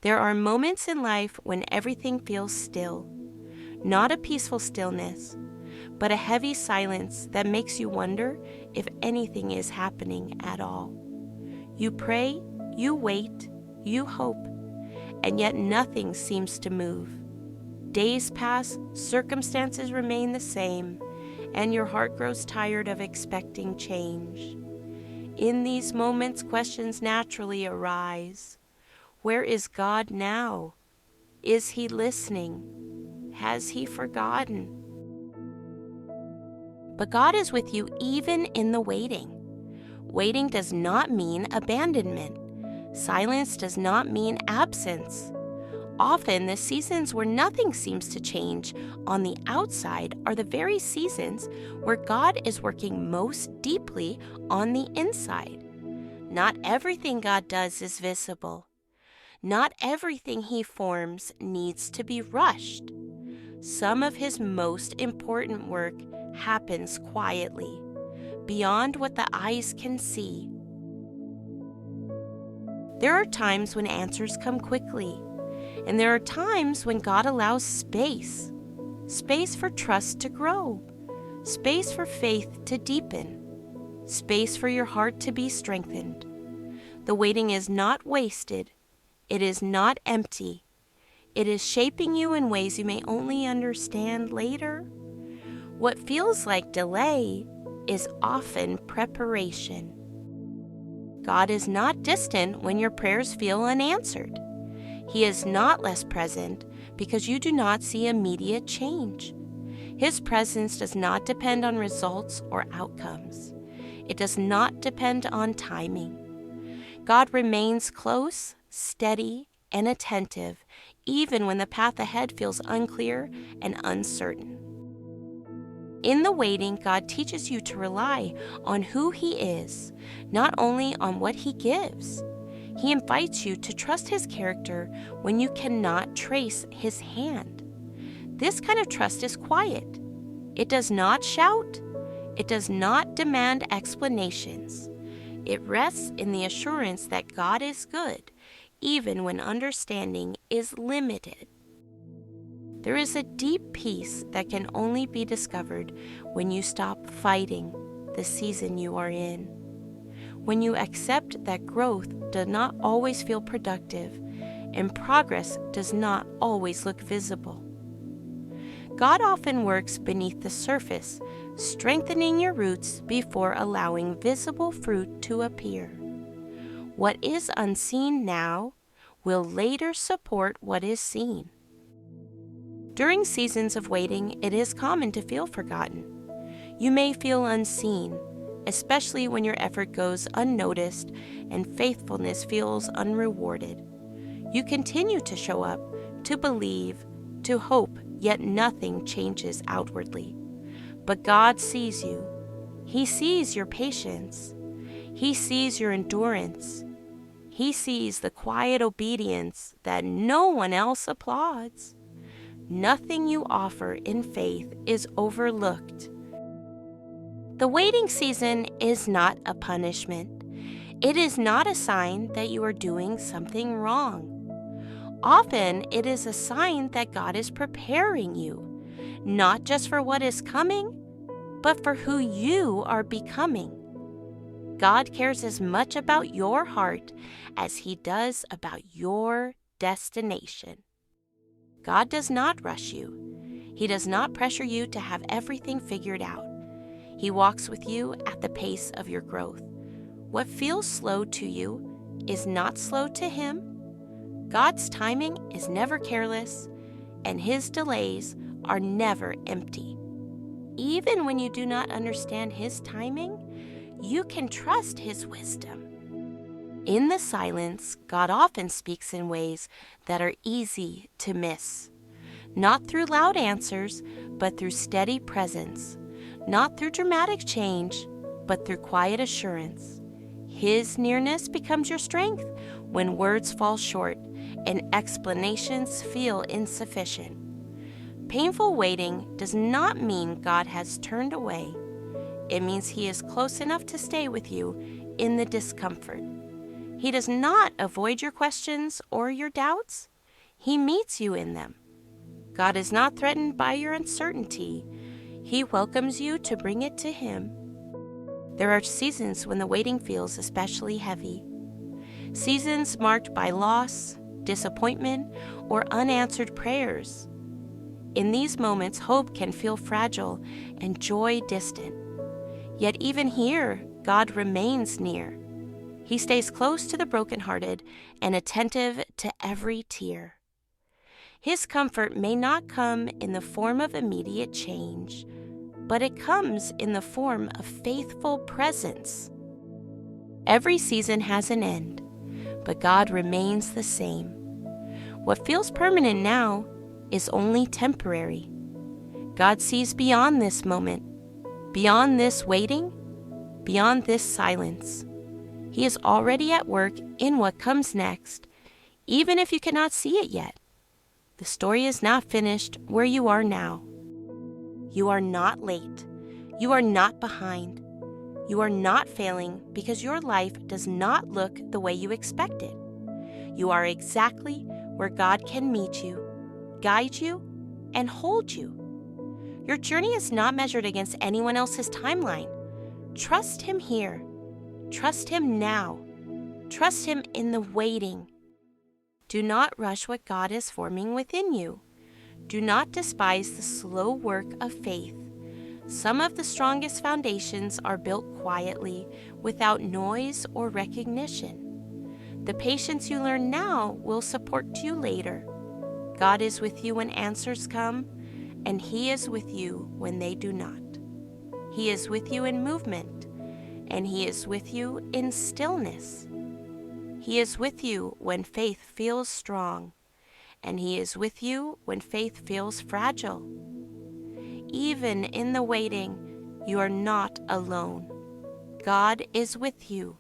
There are moments in life when everything feels still, not a peaceful stillness, but a heavy silence that makes you wonder if anything is happening at all. You pray, you wait, you hope, and yet nothing seems to move. Days pass, circumstances remain the same, and your heart grows tired of expecting change. In these moments, questions naturally arise. Where is God now? Is He listening? Has He forgotten? But God is with you even in the waiting. Waiting does not mean abandonment. Silence does not mean absence. Often, the seasons where nothing seems to change on the outside are the very seasons where God is working most deeply on the inside. Not everything God does is visible. Not everything He forms needs to be rushed. Some of His most important work happens quietly, beyond what the eyes can see. There are times when answers come quickly, and there are times when God allows space for trust to grow, space for faith to deepen, space for your heart to be strengthened. The waiting is not wasted. It is not empty. It is shaping you in ways you may only understand later. What feels like delay is often preparation. God is not distant when your prayers feel unanswered. He is not less present because you do not see immediate change. His presence does not depend on results or outcomes. It does not depend on timing. God remains close, steady, and attentive, even when the path ahead feels unclear and uncertain. In the waiting, God teaches you to rely on who He is, not only on what He gives. He invites you to trust His character when you cannot trace His hand. This kind of trust is quiet. It does not shout. It does not demand explanations. It rests in the assurance that God is good, even when understanding is limited. There is a deep peace that can only be discovered when you stop fighting the season you are in. When you accept that growth does not always feel productive and progress does not always look visible. God often works beneath the surface, strengthening your roots before allowing visible fruit to appear. What is unseen now will later support what is seen. During seasons of waiting, it is common to feel forgotten. You may feel unseen, especially when your effort goes unnoticed and faithfulness feels unrewarded. You continue to show up, to believe, to hope, yet nothing changes outwardly. But God sees you. He sees your patience. He sees your endurance. He sees the quiet obedience that no one else applauds. Nothing you offer in faith is overlooked. The waiting season is not a punishment. It is not a sign that you are doing something wrong. Often, it is a sign that God is preparing you, not just for what is coming, but for who you are becoming. God cares as much about your heart as He does about your destination. God does not rush you. He does not pressure you to have everything figured out. He walks with you at the pace of your growth. What feels slow to you is not slow to Him. God's timing is never careless, and His delays are never empty. Even when you do not understand His timing, you can trust His wisdom. In the silence, God often speaks in ways that are easy to miss. Not through loud answers, but through steady presence. Not through dramatic change, but through quiet assurance. His nearness becomes your strength when words fall short and explanations feel insufficient. Painful waiting does not mean God has turned away. It means He is close enough to stay with you in the discomfort. He does not avoid your questions or your doubts. He meets you in them. God is not threatened by your uncertainty. He welcomes you to bring it to Him. There are seasons when the waiting feels especially heavy. Seasons marked by loss, disappointment, or unanswered prayers. In these moments, hope can feel fragile and joy distant. Yet even here, God remains near. He stays close to the brokenhearted and attentive to every tear. His comfort may not come in the form of immediate change, but it comes in the form of faithful presence. Every season has an end, but God remains the same. What feels permanent now is only temporary. God sees beyond this moment, beyond this waiting, beyond this silence. He is already at work in what comes next, even if you cannot see it yet. The story is not finished where you are now. You are not late. You are not behind. You are not failing because your life does not look the way you expected. You are exactly where God can meet you, guide you, and hold you. Your journey is not measured against anyone else's timeline. Trust Him here. Trust Him now. Trust Him in the waiting. Do not rush what God is forming within you. Do not despise the slow work of faith. Some of the strongest foundations are built quietly, without noise or recognition. The patience you learn now will support you later. God is with you when answers come, and He is with you when they do not. He is with you in movement, and He is with you in stillness. He is with you when faith feels strong, and He is with you when faith feels fragile. Even in the waiting, you are not alone. God is with you.